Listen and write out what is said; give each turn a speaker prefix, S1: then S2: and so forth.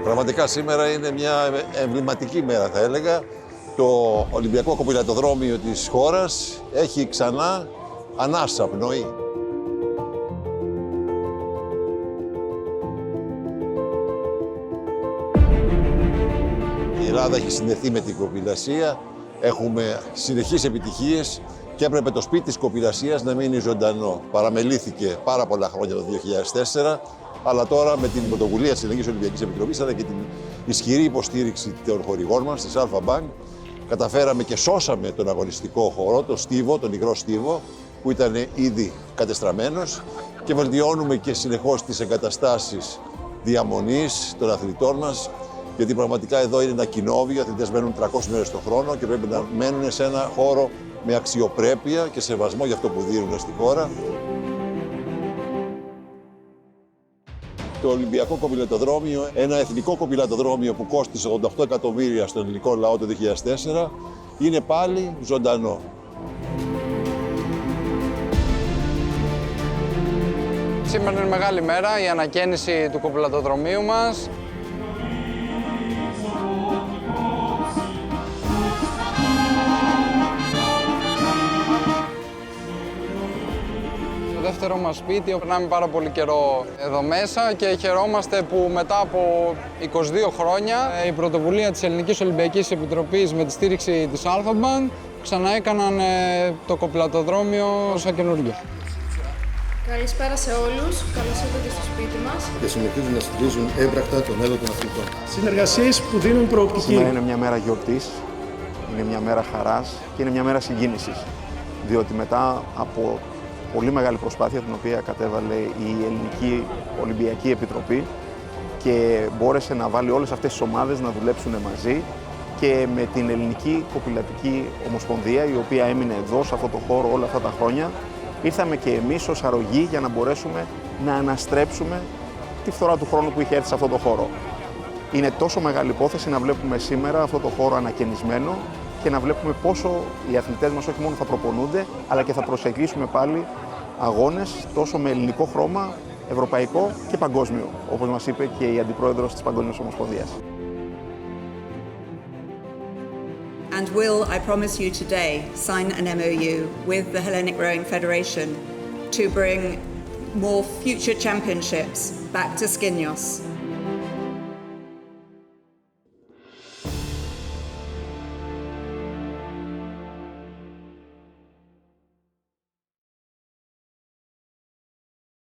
S1: Πραγματικά σήμερα είναι μια εμβληματική μέρα, θα έλεγα. Το Ολυμπιακό Κοπηλατοδρόμιο της χώρας έχει ξανά ανάσα, πνοή. Η Ελλάδα έχει συνδεθεί με την κοπηλασία, έχουμε συνεχείς επιτυχίες και έπρεπε το σπίτι της κοπηλασίας να μείνει ζωντανό. Παραμελήθηκε πάρα πολλά χρόνια το 2004, αλλά τώρα με την πρωτοβουλία της Ελληνικής Ολυμπιακής Επιτροπής αλλά και την ισχυρή υποστήριξη των χορηγών μας, της Αλφα Bank, καταφέραμε και σώσαμε τον αγωνιστικό χώρο, τον στίβο, τον υγρό στίβο, που ήταν ήδη κατεστραμμένος, και βελτιώνουμε και συνεχώς τις εγκαταστάσεις διαμονής των αθλητών μας, γιατί πραγματικά εδώ είναι ένα κοινόβιο, οι αθλητές μένουν 300 μέρες το χρόνο και πρέπει να μένουν σε ένα χώρο με αξιοπρέπεια και σεβασμό για αυτό που δίνουν στη χώρα. Το Ολυμπιακό Κοπηλατοδρόμιο, ένα εθνικό κοπηλατοδρόμιο που κόστισε 88 εκατομμύρια στον ελληνικό λαό το 2004, είναι πάλι ζωντανό.
S2: Σήμερα είναι μεγάλη μέρα, η ανακαίνιση του κοπηλατοδρομίου μας. Το δεύτερο μας σπίτι, περνάμε πάρα πολύ καιρό εδώ μέσα και χαιρόμαστε που μετά από 22 χρόνια η πρωτοβουλία της Ελληνικής Ολυμπιακής Επιτροπής με τη στήριξη της Alpha Bank ξαναέκαναν το κοπηλατοδρόμιο σαν καινούργιο.
S3: Καλησπέρα σε όλους, καλώς ήρθατε στο σπίτι μας.
S4: Και συνεχίζουν να στηρίζουν έμπρακτα τον έργο των αθλητών.
S5: Συνεργασίες που δίνουν προοπτική.
S6: Σήμερα είναι μια μέρα γιορτής, είναι μια μέρα χαράς και είναι μια μέρα συγκίνησης. Διότι μετά από πολύ μεγάλη προσπάθεια την οποία κατέβαλε η Ελληνική Ολυμπιακή Επιτροπή και μπόρεσε να βάλει όλες αυτές τις ομάδες να δουλέψουν μαζί, και με την Ελληνική Κοπηλατική Ομοσπονδία, η οποία έμεινε εδώ σε αυτό το χώρο όλα αυτά τα χρόνια, ήρθαμε και εμείς ως αρρωγοί για να μπορέσουμε να αναστρέψουμε τη φθορά του χρόνου που είχε έρθει σε αυτό το χώρο. Είναι τόσο μεγάλη υπόθεση να βλέπουμε σήμερα αυτό το χώρο ανακαινισμένο και να βλέπουμε πόσο οι αθλητές μας όχι μόνο θα προπονούνται, αλλά και θα προσεγγίσουμε πάλι αγώνες τόσο με ελληνικό χρώμα, ευρωπαϊκό και παγκόσμιο, όπως μας είπε και η Αντιπρόεδρος της Παγκόσμιας Ομοσπονδίας.
S7: And will, I promise you today, sign an MOU with the Hellenic Rowing Federation to bring more future championships back to Skinos.